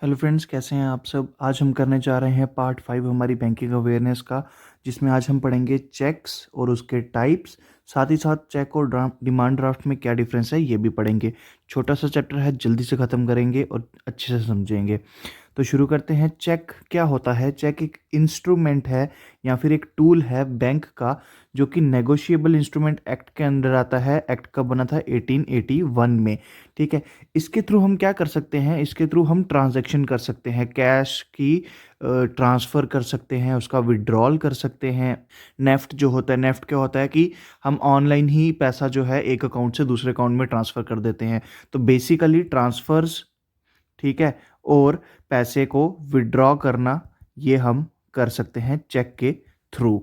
Hello friends, कैसे हैं आप सब। आज हम करने जा रहे हैं पार्ट 5 हमारी बैंकिंग अवेयरनेस का, जिसमें आज हम पढ़ेंगे चेक्स और उसके टाइप्स। साथ ही साथ चेक और डिमांड ड्राफ्ट में क्या डिफरेंस है ये भी पढ़ेंगे। छोटा सा चैप्टर है, जल्दी से ख़त्म करेंगे और अच्छे से समझेंगे। तो शुरू करते हैं। चेक क्या होता है? चेक एक इंस्ट्रूमेंट है या फिर एक टूल है बैंक का, जो कि नेगोशिएबल इंस्ट्रूमेंट एक्ट के अंदर आता है। एक्ट कब बना था? 1881 में। ठीक है। इसके थ्रू हम क्या कर सकते हैं? इसके थ्रू हम ट्रांजैक्शन कर सकते हैं, कैश की ट्रांसफ़र कर सकते हैं, उसका विड्रॉल कर सकते हैं। नेफ्ट जो होता है, नेफ्ट क्या होता है कि हम ऑनलाइन ही पैसा जो है एक अकाउंट से दूसरे अकाउंट में ट्रांसफ़र कर देते हैं। तो बेसिकली ट्रांसफ़र्स, ठीक है, और पैसे को विड्रॉ करना, ये हम कर सकते हैं चेक के थ्रू।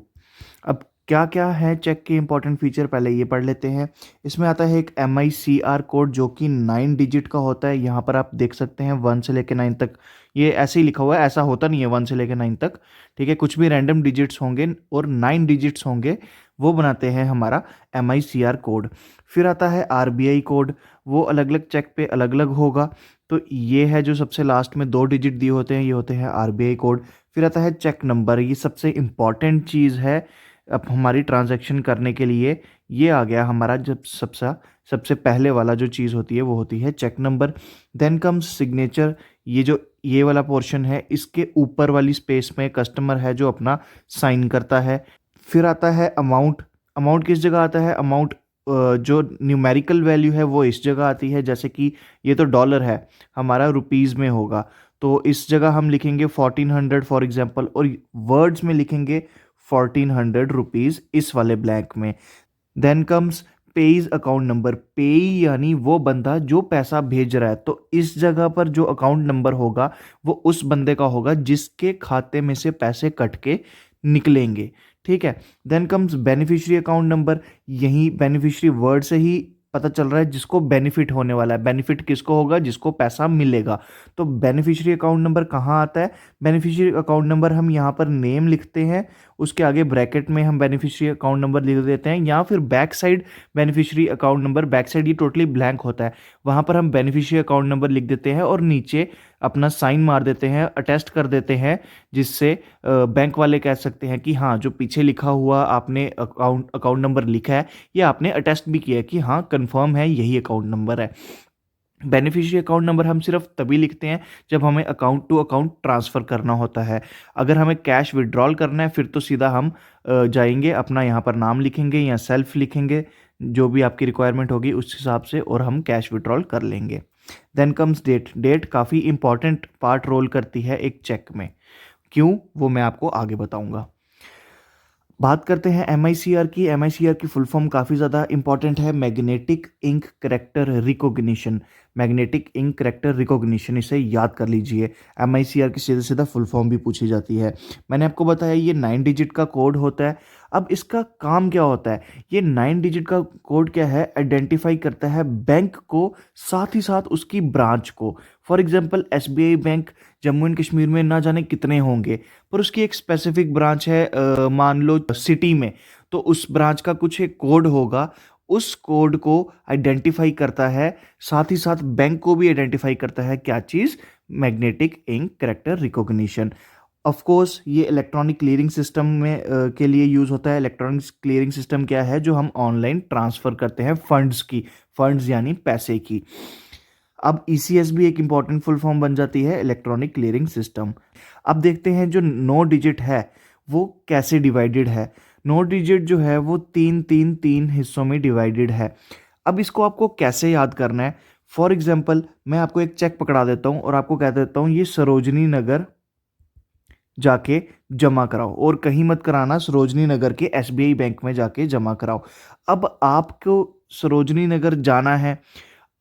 अब क्या क्या है चेक के इंपॉर्टेंट फीचर, पहले ये पढ़ लेते हैं। इसमें आता है एक MICR कोड, जो कि 9 डिजिट का होता है। यहाँ पर आप देख सकते हैं 1 से लेकर 9 तक। ये ऐसे ही लिखा हुआ है, ऐसा होता नहीं है 1 से लेकर 9 तक। ठीक है, कुछ भी रैंडम डिजिट्स होंगे और 9 डिजिट्स होंगे, वो बनाते हैं हमारा MICR कोड। फिर आता है RBI कोड, वो अलग अलग चेक पे अलग अलग होगा। तो ये है जो सबसे लास्ट में 2 डिजिट दिए होते हैं, ये होते हैं RBI कोड। फिर आता है चेक नंबर, ये सबसे इम्पॉर्टेंट चीज़ है अब हमारी ट्रांजैक्शन करने के लिए। ये आ गया हमारा जब सबसे पहले वाला जो चीज़ होती है वो होती है cheque number. Then comes signature, ये वाला पोर्शन है, इसके ऊपर वाली स्पेस में कस्टमर है जो अपना साइन करता है। फिर आता है अमाउंट। अमाउंट किस जगह आता है? अमाउंट जो न्यूमेरिकल वैल्यू है वो इस जगह आती है, जैसे कि ये तो डॉलर है, हमारा रुपीज़ में होगा, तो इस जगह हम लिखेंगे 1400 फॉर एग्जांपल, और वर्ड्स में लिखेंगे 1400 रुपीज़ इस वाले ब्लैंक में। Then comes payee's account number. Payee यानी वो बंदा जो पैसा भेज रहा है, तो इस जगह पर जो अकाउंट नंबर होगा वो उस बंदे का होगा जिसके खाते में से पैसे कट के निकलेंगे। ठीक है। Then comes beneficiary account number. यही बेनिफिशियरी वर्ड से ही पता चल रहा है जिसको बेनिफिट होने वाला है। बेनिफिट किसको होगा? जिसको पैसा मिलेगा। तो बेनिफिशियरी अकाउंट नंबर कहाँ आता है? बेनिफिशियरी अकाउंट नंबर हम यहाँ पर नेम लिखते हैं, उसके आगे ब्रैकेट में हम बेनिफिशियरी अकाउंट नंबर लिख देते हैं, या फिर back side beneficiary account number, back side ये टोटली ब्लैंक होता है, वहाँ पर हम बेनिफिशियरी अकाउंट नंबर लिख देते हैं और नीचे अपना साइन मार देते हैं, अटेस्ट कर देते हैं, जिससे बैंक वाले कह सकते हैं कि हाँ, जो पीछे लिखा हुआ आपने अकाउंट नंबर लिखा है, ये आपने अटेस्ट भी किया है कि हाँ कंफर्म है, यही अकाउंट नंबर है। बेनिफिशियरी अकाउंट नंबर हम सिर्फ तभी लिखते हैं जब हमें अकाउंट टू अकाउंट ट्रांसफ़र करना होता है। अगर हमें कैश विड्रॉल करना है फिर तो सीधा हम जाएंगे, अपना यहाँ पर नाम लिखेंगे या सेल्फ लिखेंगे, जो भी आपकी रिक्वायरमेंट होगी उस हिसाब से, और हम कैश विड्रॉल कर लेंगे। Then comes date. डेट काफ़ी इंपॉर्टेंट पार्ट रोल करती है एक चेक में। क्यों, वो मैं आपको आगे बताऊंगा। बात करते हैं MICR की। MICR की फुल फॉर्म काफ़ी ज़्यादा इंपॉर्टेंट है, magnetic ink character recognition. Magnetic ink character recognition, इसे याद कर लीजिए। MICR की सीधा सीधा फुल फॉर्म भी पूछी जाती है। मैंने आपको बताया ये 9 डिजिट का कोड होता है। अब इसका काम क्या होता है? ये 9 डिजिट का कोड क्या है? आइडेंटिफाई करता है बैंक को, साथ ही साथ उसकी ब्रांच को। For example SBI bank Jammu and Kashmir में ना जाने कितने होंगे, पर उसकी एक स्पेसिफिक ब्रांच है, मान लो सिटी में, तो उस ब्रांच का कुछ एक कोड होगा, उस कोड को आइडेंटिफाई करता है, साथ ही साथ बैंक को भी आइडेंटिफाई करता है। क्या चीज़? Magnetic ink character recognition. Of course ये इलेक्ट्रॉनिक क्लियरिंग सिस्टम में के लिए यूज़ होता है। इलेक्ट्रॉनिक क्लियरिंग सिस्टम क्या है? जो हम ऑनलाइन ट्रांसफ़र करते हैं फंड्स यानी पैसे की। अब ECS भी एक इंपॉर्टेंट फुल फॉर्म बन जाती है, इलेक्ट्रॉनिक क्लियरिंग सिस्टम। अब देखते हैं जो 9 डिजिट है वो कैसे डिवाइडेड है। 9 डिजिट जो है वो तीन तीन तीन हिस्सों में डिवाइडेड है। अब इसको आपको कैसे याद करना है? फॉर एग्जाम्पल मैं आपको एक चेक पकड़ा देता हूँ और आपको कह देता हूँ ये सरोजनी नगर जाके जमा कराओ, और कहीं मत कराना, सरोजनी नगर के SBI बैंक में जाके जमा कराओ। अब आपको सरोजनी नगर जाना है,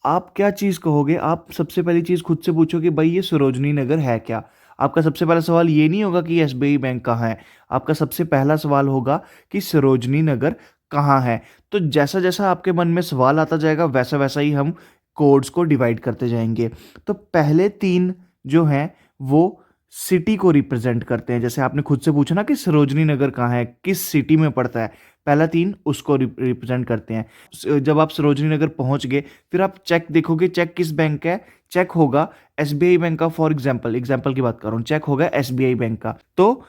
आप क्या चीज़ कहोगे? आप सबसे पहली चीज़ खुद से पूछोगे, भाई ये सरोजनी नगर है क्या? आपका सबसे पहला सवाल ये नहीं होगा कि SBI बैंक कहाँ है, आपका सबसे पहला सवाल होगा कि सरोजनी नगर कहाँ है। तो जैसा जैसा आपके मन में सवाल आता जाएगा वैसा वैसा ही हम कोड्स को डिवाइड करते जाएंगे। तो पहले 3 जो हैं वो सिटी को रिप्रेजेंट करते हैं। जैसे आपने खुद से पूछा ना कि सरोजनी नगर कहाँ है, किस सिटी में पड़ता है, पहला तीन उसको रिप्रेजेंट करते हैं। जब आप सरोजनी नगर पहुंच गए, फिर आप चेक देखोगे, चेक किस बैंक का है, चेक होगा एसबीआई बैंक का। फॉर एग्जाम्पल की बात कर रहा हूँ, चेक होगा एसबीआई बैंक का। तो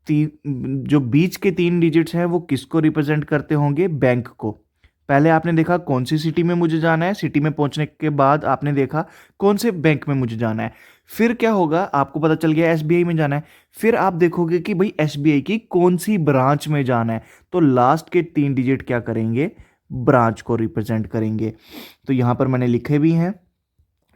जो बीच के तीन डिजिट्स हैं वो किसको रिप्रेजेंट करते होंगे, बैंक को। पहले आपने देखा कौन सी सिटी में मुझे जाना है, सिटी में पहुंचने के बाद आपने देखा कौन से बैंक में मुझे जाना है। फिर क्या होगा, आपको पता चल गया एसबीआई में जाना है। फिर आप देखोगे कि भाई एसबीआई की कौन सी ब्रांच में जाना है, तो लास्ट के तीन डिजिट क्या करेंगे, ब्रांच को रिप्रेजेंट करेंगे। तो यहां पर मैंने लिखे भी हैं,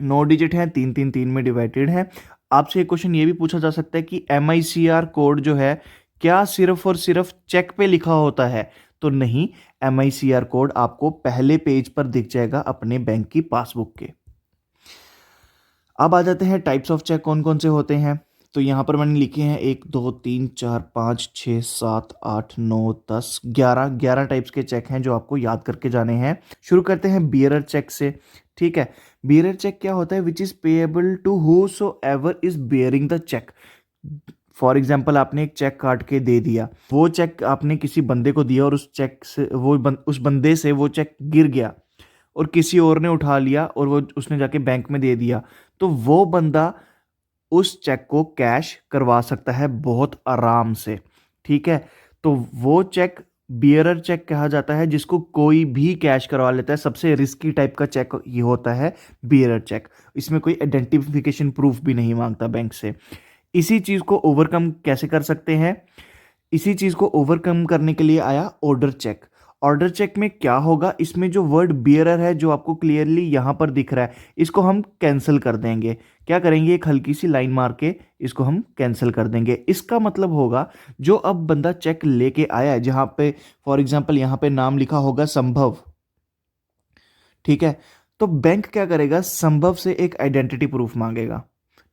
9 डिजिट हैं, तीन तीन तीन में डिवाइडेड है। आपसे एक क्वेश्चन ये भी पूछा जा सकता है कि MICR कोड जो है क्या सिर्फ और सिर्फ चेक पे लिखा होता है, तो नहीं, MICR कोड आपको पहले पेज पर दिख जाएगा अपने बैंक की पासबुक के। अब आ जाते हैं टाइप्स ऑफ चेक कौन कौन से होते हैं। तो यहां पर मैंने लिखे हैं 1 2 3 4 5 6 7 8 9 10 11 टाइप्स के चेक हैं जो आपको याद करके जाने हैं। शुरू करते हैं बियरर चेक से। ठीक है, बियरर चेक क्या होता है, which is payable to whosoever is bearing the cheque. For example, आपने एक चेक काट के दे दिया, वो चेक आपने किसी बंदे को दिया और उस चेक से उस बंदे से वो चेक गिर गया और किसी और ने उठा लिया और वो उसने जाके बैंक में दे दिया, तो वो बंदा उस चेक को कैश करवा सकता है बहुत आराम से। ठीक है, तो वो चेक बियरर चेक कहा जाता है, जिसको कोई भी कैश करवा लेता है। सबसे रिस्की टाइप का चेक ये होता है बियरर चेक। इसमें कोई आइडेंटिफिकेशन प्रूफ भी नहीं मांगता बैंक से। इसी चीज को ओवरकम कैसे कर सकते हैं, इसी चीज को ओवरकम करने के लिए आया ऑर्डर चेक। ऑर्डर चेक में क्या होगा, इसमें जो वर्ड बियरर है जो आपको क्लियरली यहां पर दिख रहा है, इसको हम कैंसिल कर देंगे। क्या करेंगे, एक हल्की सी लाइन मार के इसको हम कैंसिल कर देंगे। इसका मतलब होगा जो अब बंदा चेक लेके आया है, जहां पे फॉर एग्जांपल यहां पे नाम लिखा होगा संभव, ठीक है, तो बैंक क्या करेगा, संभव से एक आइडेंटिटी प्रूफ मांगेगा।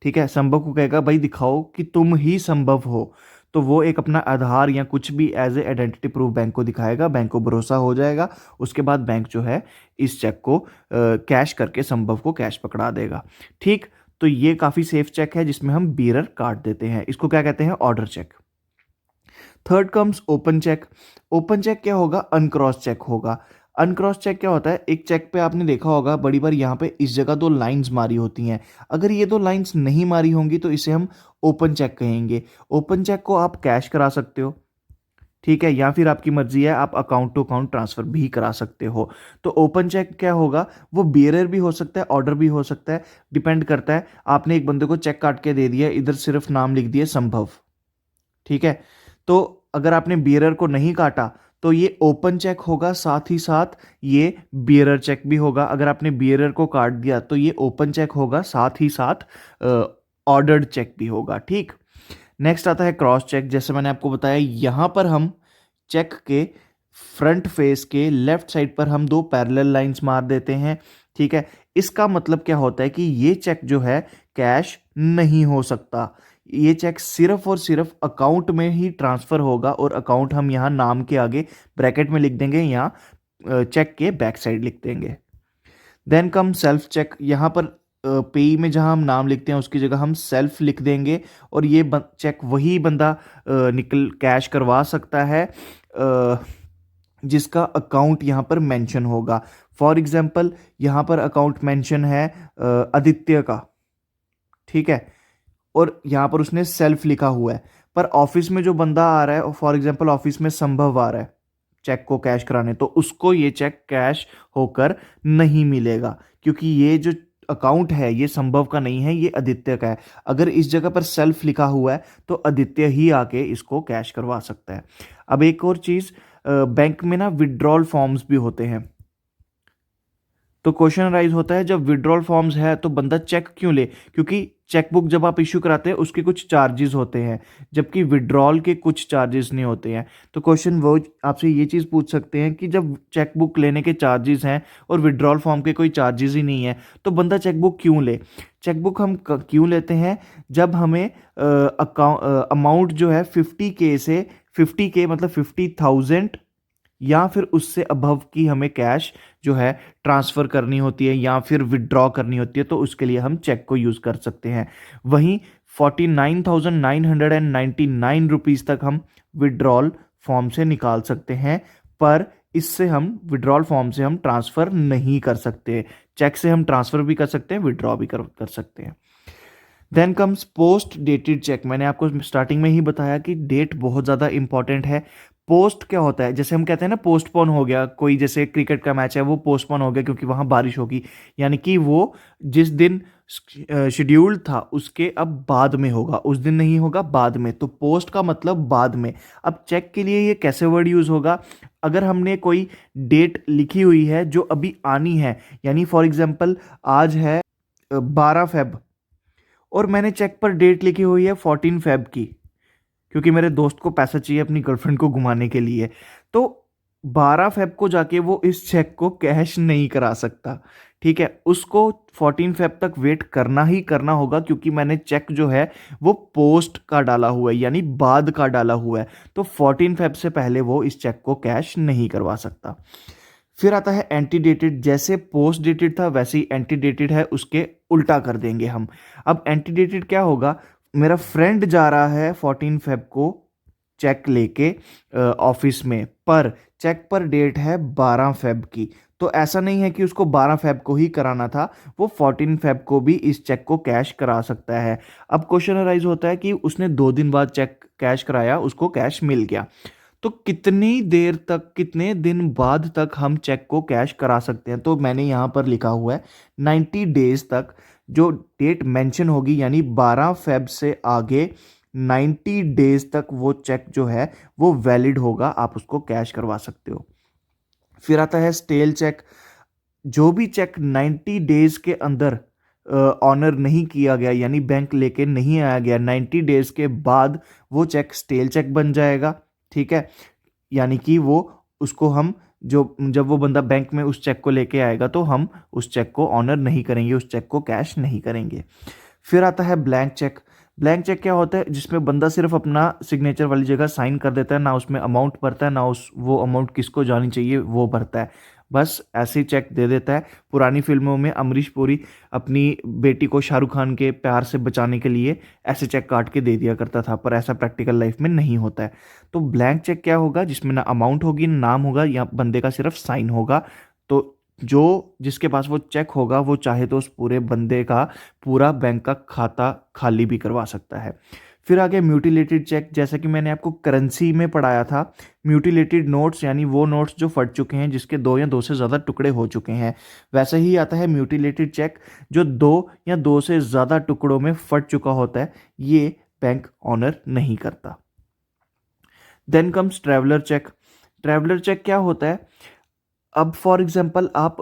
ठीक है, संभव को कहेगा भाई दिखाओ कि तुम ही संभव हो, तो वो एक अपना आधार या कुछ भी as a identity proof bank को दिखाएगा, बैंक को भरोसा हो जाएगा। उसके बाद बैंक जो है इस चेक को कैश करके संभव को कैश पकड़ा देगा। ठीक, तो ये काफी सेफ चेक है जिसमें हम बियरर काट देते हैं। इसको क्या कहते हैं, order cheque. Third comes open cheque. Open cheque क्या होगा, अनक्रॉस चेक होगा। अनक्रॉस चेक क्या होता है, एक चेक पे आपने देखा होगा बड़ी बार यहाँ पे इस जगह दो लाइंस मारी होती हैं। अगर ये दो लाइंस नहीं मारी होंगी तो इसे हम ओपन चेक कहेंगे। ओपन चेक को आप कैश करा सकते हो, ठीक है, या फिर आपकी मर्जी है आप अकाउंट टू अकाउंट ट्रांसफर भी करा सकते हो। तो ओपन चेक क्या होगा, वो बियरर भी हो सकता है, ऑर्डर भी हो सकता है, डिपेंड करता है। आपने एक बंदे को चेक काट के दे दिया, इधर सिर्फ नाम लिख दिया संभव, ठीक है, तो अगर आपने बियरर को नहीं काटा तो ये ओपन चेक होगा, साथ ही साथ ये बियरर चेक भी होगा। अगर आपने बियरर को काट दिया तो ये ओपन चेक होगा, साथ ही साथ ऑर्डर्ड चेक भी होगा। ठीक, नेक्स्ट आता है क्रॉस चेक। जैसे मैंने आपको बताया, यहां पर हम चेक के फ्रंट फेस के लेफ्ट साइड पर हम दो पैरेलल लाइंस मार देते हैं। ठीक है, इसका मतलब क्या होता है कि ये चेक जो है कैश नहीं हो सकता, ये चेक सिर्फ और सिर्फ अकाउंट में ही ट्रांसफर होगा, और अकाउंट हम यहाँ नाम के आगे ब्रैकेट में लिख देंगे, यहाँ चेक के बैक साइड लिख देंगे। Then comes self cheque. यहाँ पर पेई में जहाँ हम नाम लिखते हैं उसकी जगह हम सेल्फ लिख देंगे, और ये चेक वही बंदा निकल कैश करवा सकता है जिसका अकाउंट यहाँ पर मेंशन होगा। फॉर एग्जांपल यहाँ पर अकाउंट मेंशन है आदित्य का, ठीक है, और यहाँ पर उसने सेल्फ लिखा हुआ है, पर ऑफिस में जो बंदा आ रहा है, फॉर एग्जांपल ऑफिस में संभव आ रहा है चेक को कैश कराने, तो उसको ये चेक कैश होकर नहीं मिलेगा, क्योंकि ये जो अकाउंट है ये संभव का नहीं है, ये आदित्य का है। अगर इस जगह पर सेल्फ लिखा हुआ है तो आदित्य ही आके इसको कैश करवा सकता है। अब एक और चीज, बैंक में ना विड्रॉल फॉर्म्स भी होते हैं। तो क्वेश्चन राइज होता है, जब विड्रॉल फॉर्म्स है तो बंदा चेक क्यों ले, क्योंकि चेकबुक जब आप इश्यू कराते हैं उसके कुछ चार्जेस होते हैं, जबकि विड्रॉल के कुछ चार्जेस नहीं होते हैं। तो क्वेश्चन वो आपसे ये चीज़ पूछ सकते हैं कि जब चेकबुक लेने के चार्जेस हैं और विड्रॉल फॉर्म के कोई चार्जेस ही नहीं है, तो बंदा चेकबुक क्यों ले। चेकबुक हम क्यों लेते हैं, जब हमें अमाउंट जो है 50K से 50K मतलब 50,000 या फिर उससे अबव की हमें कैश जो है ट्रांसफ़र करनी होती है या फिर विड्रॉ करनी होती है, तो उसके लिए हम चेक को यूज़ कर सकते हैं। वहीं 49,999 रुपीज़ तक हम विड्रॉल फॉर्म से निकाल सकते हैं, पर इससे हम विड्रॉल फॉर्म से हम ट्रांसफ़र नहीं कर सकते। चेक से हम ट्रांसफ़र भी कर सकते हैं, विड्रॉ भी कर सकते हैं। Then comes post dated cheque. मैंने आपको स्टार्टिंग में ही बताया कि डेट बहुत ज़्यादा इंपॉर्टेंट है। पोस्ट क्या होता है, जैसे हम कहते हैं ना पोस्टपोन हो गया, कोई जैसे क्रिकेट का मैच है वो पोस्टपोन हो गया क्योंकि वहाँ बारिश होगी, यानी कि वो जिस दिन शेड्यूल्ड था उसके अब बाद में होगा, उस दिन नहीं होगा, बाद में। तो पोस्ट का मतलब बाद में। अब चेक के लिए ये कैसे वर्ड यूज़ होगा, अगर हमने कोई डेट लिखी हुई है जो अभी आनी है, यानी फॉर एग्जांपल आज है 12 फेब और मैंने चेक पर डेट लिखी हुई है 14 फेब की, क्योंकि मेरे दोस्त को पैसा चाहिए अपनी गर्लफ्रेंड को घुमाने के लिए, तो 12 फेब को जाके वो इस चेक को कैश नहीं करा सकता। ठीक है, उसको 14 फेब तक वेट करना ही करना होगा, क्योंकि मैंने चेक जो है वो पोस्ट का डाला हुआ है, यानी बाद का डाला हुआ है, तो 14 फेब से पहले वो इस चेक को कैश नहीं करवा सकता। फिर आता है एंटीडेटेड। जैसे पोस्ट डेटेड था वैसे ही एंटीडेटेड है, उसके उल्टा कर देंगे हम। अब एंटीडेटेड क्या होगा, मेरा फ्रेंड जा रहा है 14 फेब को चेक लेके ऑफिस में, पर चेक पर डेट है 12 फेब की, तो ऐसा नहीं है कि उसको 12 फेब को ही कराना था, वो 14 फेब को भी इस चेक को कैश करा सकता है। अब क्वेश्चन अराइज होता है कि उसने 2 दिन बाद चेक कैश कराया, उसको कैश मिल गया, तो कितनी देर तक, कितने दिन बाद तक हम चेक को कैश करा सकते हैं, तो मैंने यहाँ पर लिखा हुआ है 90 डेज तक। जो डेट मेंशन होगी, यानी 12 फेब से आगे 90 डेज तक वो चेक जो है वो वैलिड होगा, आप उसको कैश करवा सकते हो। फिर आता है स्टेल चेक। जो भी चेक 90 डेज के अंदर ऑनर नहीं किया गया, यानी बैंक लेके नहीं आया गया, 90 डेज के बाद वो चेक स्टेल चेक बन जाएगा। ठीक है, यानी कि वो उसको हम जो जब वो बंदा बैंक में उस चेक को लेके आएगा तो हम उस चेक को ऑनर नहीं करेंगे, उस चेक को कैश नहीं करेंगे। फिर आता है ब्लैंक चेक। ब्लैंक चेक क्या होता है, जिसमें बंदा सिर्फ अपना सिग्नेचर वाली जगह साइन कर देता है, ना उसमें अमाउंट भरता है, ना उस वो अमाउंट किसको जानी चाहिए वो भरता है, बस ऐसे ही चेक दे देता है। पुरानी फिल्मों में अमरीश पुरी अपनी बेटी को शाहरुख खान के प्यार से बचाने के लिए ऐसे चेक काट के दे दिया करता था, पर ऐसा प्रैक्टिकल लाइफ में नहीं होता है। तो ब्लैंक चेक क्या होगा, जिसमें ना अमाउंट होगी, ना नाम होगा, या बंदे का सिर्फ साइन होगा। तो जो जिसके पास वो चेक होगा वो चाहे तो उस पूरे बंदे का पूरा बैंक का खाता खाली भी करवा सकता है। फिर आगे म्यूटिलेटेड चेक। जैसा कि मैंने आपको करेंसी में पढ़ाया था, म्यूटिलेटेड नोट्स यानी वो नोट्स जो फट चुके हैं, जिसके 2 या 2 से ज़्यादा टुकड़े हो चुके हैं, वैसे ही आता है म्यूटिलेटेड चेक जो 2 या 2 से ज़्यादा टुकड़ों में फट चुका होता है, ये बैंक ऑनर नहीं करता। Then comes traveller cheque. Traveller cheque क्या होता है, अब फॉर एग्जांपल आप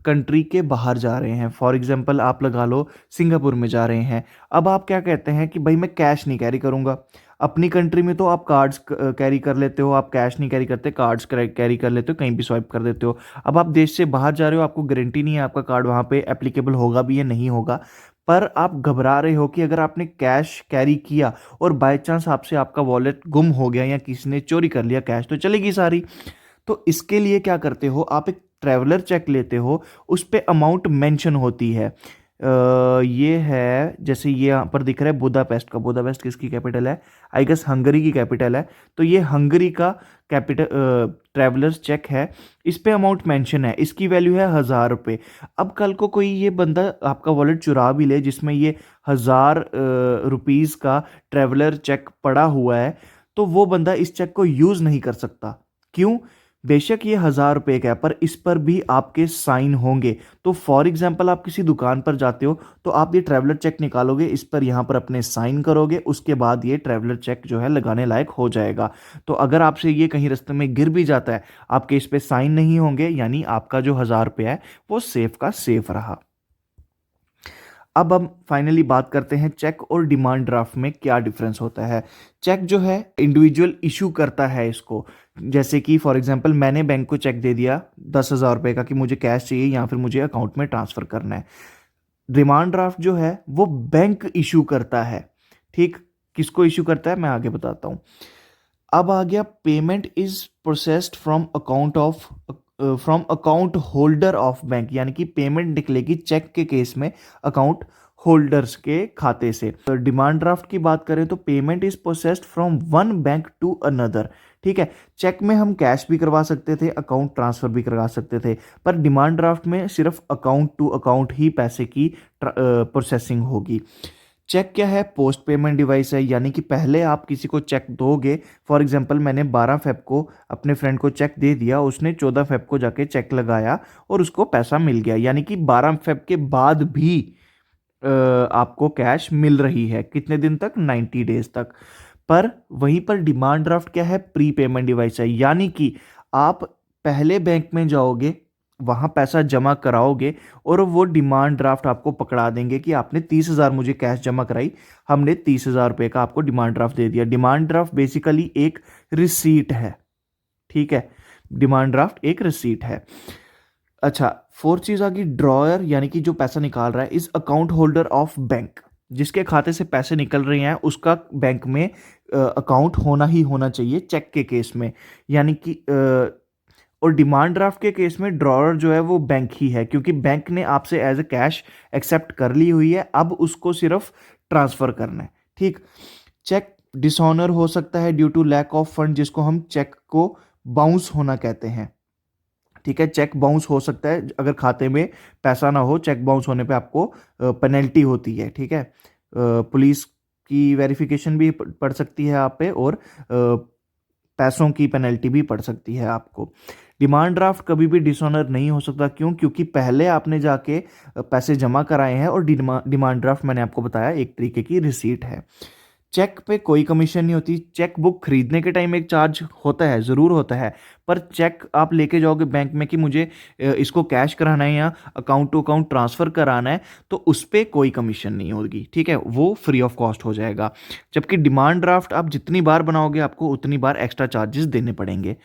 कंट्री के बाहर जा रहे हैं, फॉर एग्जांपल आप लगा लो सिंगापुर में जा रहे हैं। अब आप क्या कहते हैं कि भाई मैं कैश नहीं कैरी करूँगा। अपनी कंट्री में तो आप कार्ड्स कैरी कर लेते हो, आप कैश नहीं कैरी करते, कार्ड्स कैरी कर लेते हो, कहीं भी स्वाइप कर देते हो। अब आप देश से बाहर जा रहे हो, आपको गारंटी नहीं है आपका कार्ड वहाँ पे एप्लीकेबल होगा भी या नहीं होगा, पर आप घबरा रहे हो कि अगर आपने कैश कैरी किया और बाय चांस आपसे आपका वॉलेट गुम हो गया या किसी ने चोरी कर लिया कैश, तो चलेगी सारी। तो इसके लिए क्या करते हो, आप एक ट्रैवलर चेक लेते हो, उस पे अमाउंट मेंशन होती है। ये है, जैसे ये यहाँ पर दिख रहा है बुदापेस्ट का। बुदापेस्ट किसकी कैपिटल है, आई गेस हंगरी की कैपिटल है। तो ये हंगरी का कैपिटल ट्रैवलर्स चेक है, इस पे अमाउंट मेंशन है, इसकी वैल्यू है 1000 रुपये। अब कल को कोई ये बंदा आपका वॉलेट चुरा भी ले जिसमें ये 1000 रुपीज़ का ट्रैवलर चेक पड़ा हुआ है, तो वो बंदा इस चेक को यूज़ नहीं कर सकता। क्यों, बेशक ये 1000 रुपये का है, पर इस पर भी आपके साइन होंगे। तो फॉर एग्जाम्पल आप किसी दुकान पर जाते हो तो आप ये ट्रैवलर चेक निकालोगे, इस पर यहाँ पर अपने साइन करोगे, उसके बाद ये ट्रैवलर चेक जो है लगाने लायक हो जाएगा। तो अगर आपसे ये कहीं रास्ते में गिर भी जाता है, आपके इस पर साइन नहीं होंगे, यानी आपका जो 1000 रुपये है वो सेफ का सेफ रहा। अब हम फाइनली बात करते हैं चेक और डिमांड ड्राफ्ट में क्या डिफरेंस होता है। चेक जो है इंडिविजुअल इशू करता है इसको, जैसे कि फॉर एग्जांपल मैंने बैंक को चेक दे दिया 10,000 रुपये का कि मुझे कैश चाहिए या फिर मुझे अकाउंट में ट्रांसफ़र करना है। डिमांड ड्राफ्ट जो है वो बैंक इशू करता है। ठीक, किसको इशू करता है मैं आगे बताता हूँ। अब आ गया payment is processed from account holder of bank, यानी कि पेमेंट निकलेगी चेक के केस में अकाउंट होल्डर्स के खाते से। तो डिमांड ड्राफ्ट की बात करें तो payment is processed from one bank to another. ठीक है, चेक में हम कैश भी करवा सकते थे, अकाउंट ट्रांसफर भी करवा सकते थे, पर डिमांड ड्राफ्ट में सिर्फ अकाउंट टू अकाउंट ही पैसे की प्रोसेसिंग होगी। चेक क्या है? पोस्ट पेमेंट डिवाइस है, यानी कि पहले आप किसी को चेक दोगे। फॉर एग्जांपल मैंने 12 फेब को अपने फ्रेंड को चेक दे दिया, उसने 14 फेब को जाके चेक लगाया और उसको पैसा मिल गया, यानी कि 12 फेब के बाद भी आपको कैश मिल रही है। कितने दिन तक? 90 डेज तक। पर वहीं पर डिमांड ड्राफ्ट क्या है? प्री पेमेंट डिवाइस है, यानी कि आप पहले बैंक में जाओगे, वहां पैसा जमा कराओगे और वो डिमांड ड्राफ्ट आपको पकड़ा देंगे कि आपने 30,000 मुझे कैश जमा कराई, हमने 30,000 रुपये का आपको डिमांड ड्राफ्ट दे दिया। डिमांड ड्राफ्ट बेसिकली एक रिसीट है। ठीक है, डिमांड ड्राफ्ट एक रिसीट है। अच्छा, फोर्थ चीज आ गई ड्रॉयर, यानी कि जो पैसा निकाल रहा है is account holder of bank. जिसके खाते से पैसे निकल रहे हैं उसका बैंक में अकाउंट होना ही होना चाहिए चेक के केस में, यानी कि और डिमांड ड्राफ्ट के केस में ड्रॉअर जो है वो बैंक ही है, क्योंकि बैंक ने आपसे एज ए कैश एक्सेप्ट कर ली हुई है, अब उसको सिर्फ ट्रांसफर करना है। ठीक, चेक डिसऑनर हो सकता है due to lack of fund, जिसको हम चेक को बाउंस होना कहते हैं। ठीक है, चेक बाउंस हो सकता है अगर खाते में पैसा ना हो, चेक बाउंस होने पे आपको पेनल्टी होती है। ठीक है, पुलिस की वेरिफिकेशन भी पड़ सकती है आप पे और पैसों की पेनल्टी भी पड़ सकती है आपको। डिमांड ड्राफ्ट कभी भी डिसऑनर नहीं हो सकता, क्यों? क्योंकि पहले आपने जाके पैसे जमा कराए हैं और डिमांड ड्राफ्ट मैंने आपको बताया एक तरीके की रिसीट है। चेक पे कोई कमीशन नहीं होती। चेक बुक खरीदने के टाइम एक चार्ज होता है, ज़रूर होता है, पर चेक आप लेके जाओगे बैंक में कि मुझे इसको कैश कराना है या अकाउंट टू अकाउंट ट्रांसफ़र कराना है, तो उस पर कोई कमीशन नहीं होगी। ठीक है, वो फ्री ऑफ कॉस्ट हो जाएगा। जबकि डिमांड ड्राफ्ट आप जितनी बार बनाओगे आपको उतनी बार एक्स्ट्रा चार्जेस देने पड़ेंगे।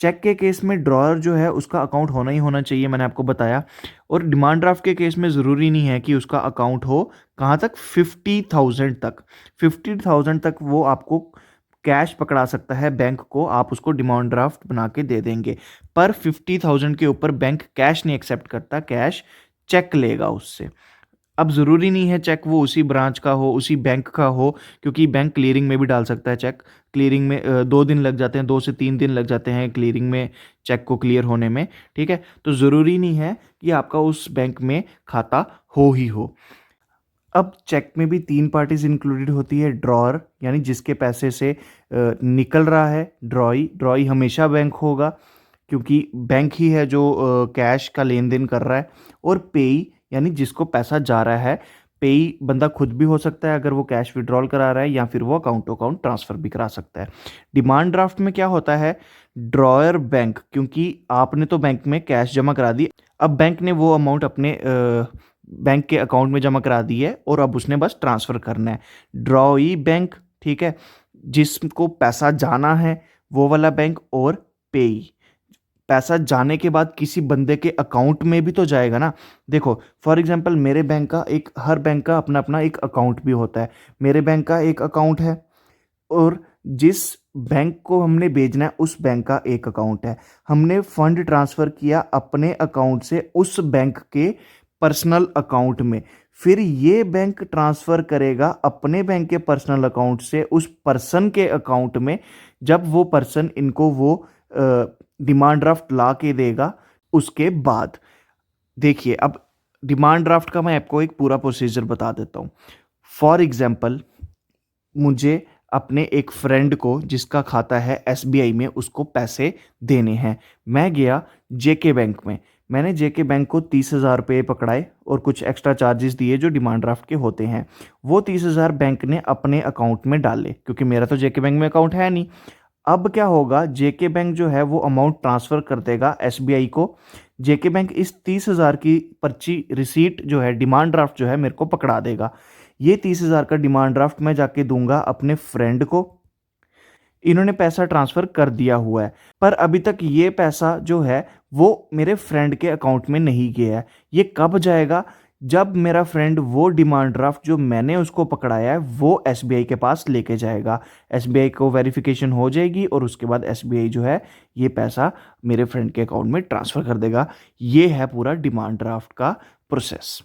चेक के केस में ड्रॉअर जो है उसका अकाउंट होना ही होना चाहिए, मैंने आपको बताया। और डिमांड ड्राफ्ट के केस में ज़रूरी नहीं है कि उसका अकाउंट हो। कहाँ तक? 50,000 तक। 50,000 तक वो आपको कैश पकड़ा सकता है बैंक को, आप उसको डिमांड ड्राफ्ट बना के दे देंगे। पर 50,000 के ऊपर बैंक कैश नहीं एक्सेप्ट करता, कैश चेक लेगा उससे। अब ज़रूरी नहीं है चेक वो उसी ब्रांच का हो, उसी बैंक का हो, क्योंकि बैंक क्लियरिंग में भी डाल सकता है चेक। क्लियरिंग में 2 दिन लग जाते हैं, 2 से 3 दिन लग जाते हैं क्लियरिंग में चेक को क्लियर होने में। ठीक है, तो ज़रूरी नहीं है कि आपका उस बैंक में खाता हो ही हो। अब चेक में भी 3 पार्टीज इंक्लूडेड होती है। ड्रॉअर, यानी जिसके पैसे से निकल रहा है। ड्रॉई हमेशा बैंक होगा, क्योंकि बैंक ही है जो कैश का लेन देन कर रहा है। और पेई, यानी जिसको पैसा जा रहा है। पेई बंदा खुद भी हो सकता है अगर वो कैश विड्रॉल करा रहा है, या फिर वो अकाउंट टू अकाउंट ट्रांसफर भी करा सकता है। डिमांड ड्राफ्ट में क्या होता है? ड्रॉयर बैंक, क्योंकि आपने तो बैंक में कैश जमा करा दी, अब बैंक ने वो अमाउंट अपने बैंक के अकाउंट में जमा करा दी है और अब उसने बस ट्रांसफर करना है। ड्रॉई बैंक, ठीक है, जिसको पैसा जाना है वो वाला बैंक। और पेई, पैसा जाने के बाद किसी बंदे के अकाउंट में भी तो जाएगा ना। देखो, फॉर एग्जांपल मेरे बैंक का हर बैंक का अपना अपना एक अकाउंट भी होता है। मेरे बैंक का एक अकाउंट है और जिस बैंक को हमने भेजना है उस बैंक का एक अकाउंट है। हमने फंड ट्रांसफर किया अपने अकाउंट से उस बैंक के पर्सनल अकाउंट में, फिर ये बैंक ट्रांसफर करेगा अपने बैंक के पर्सनल अकाउंट से उस पर्सन के अकाउंट में। जब वो पर्सन इनको वो डिमांड ड्राफ्ट ला के देगा, उसके बाद देखिए, अब डिमांड ड्राफ्ट का मैं आपको एक पूरा प्रोसीजर बता देता हूँ। फॉर एग्जाम्पल, मुझे अपने एक फ्रेंड को जिसका खाता है एसबीआई में उसको पैसे देने हैं। मैं गया जेके बैंक में, मैंने जेके बैंक को 30,000 रुपये पकड़ाए और कुछ एक्स्ट्रा चार्जेस दिए जो डिमांड ड्राफ्ट के होते हैं। वो 30,000 बैंक ने अपने अकाउंट में डाले, क्योंकि मेरा तो जेके बैंक में अकाउंट है नहीं। अब क्या होगा? जेके बैंक जो है वो अमाउंट ट्रांसफ़र कर देगा एसबीआई को। जेके बैंक इस 30,000 की पर्ची रिसीट जो है, डिमांड ड्राफ्ट जो है, मेरे को पकड़ा देगा। ये 30,000 का डिमांड ड्राफ्ट मैं जाके दूंगा अपने फ्रेंड को। इन्होंने पैसा ट्रांसफ़र कर दिया हुआ है, पर अभी तक ये पैसा जो है वो मेरे फ्रेंड के अकाउंट में नहीं गया है। ये कब जाएगा? जब मेरा फ्रेंड वो डिमांड ड्राफ्ट जो मैंने उसको पकड़ाया है वो एसबीआई के पास लेके जाएगा, एसबीआई को वेरिफिकेशन हो जाएगी और उसके बाद एसबीआई जो है ये पैसा मेरे फ्रेंड के अकाउंट में ट्रांसफ़र कर देगा। ये है पूरा डिमांड ड्राफ्ट का प्रोसेस।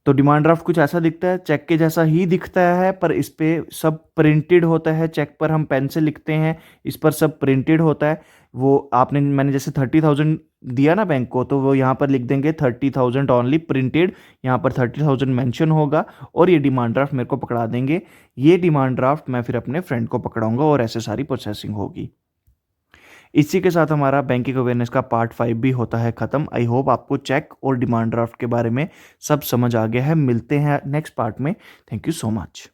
तो डिमांड ड्राफ्ट कुछ ऐसा दिखता है, चेक के जैसा ही दिखता है, पर इस पे सब प्रिंटेड होता है। चेक पर हम पेन से लिखते हैं, इस पर सब प्रिंटेड होता है। वो आपने मैंने जैसे 30,000 दिया ना बैंक को, तो वो यहाँ पर लिख देंगे 30,000 ओनली प्रिंटेड, यहाँ पर 30,000 मेंशन होगा और ये डिमांड ड्राफ्ट मेरे को पकड़ा देंगे। ये डिमांड ड्राफ्ट मैं फिर अपने फ्रेंड को पकड़ाऊंगा और ऐसे सारी प्रोसेसिंग होगी। इसी के साथ हमारा बैंकिंग अवेयरनेस का पार्ट 5 भी होता है ख़त्म। आई होप आपको चेक और डिमांड ड्राफ्ट के बारे में सब समझ आ गया है। मिलते हैं नेक्स्ट पार्ट में। Thank you so much.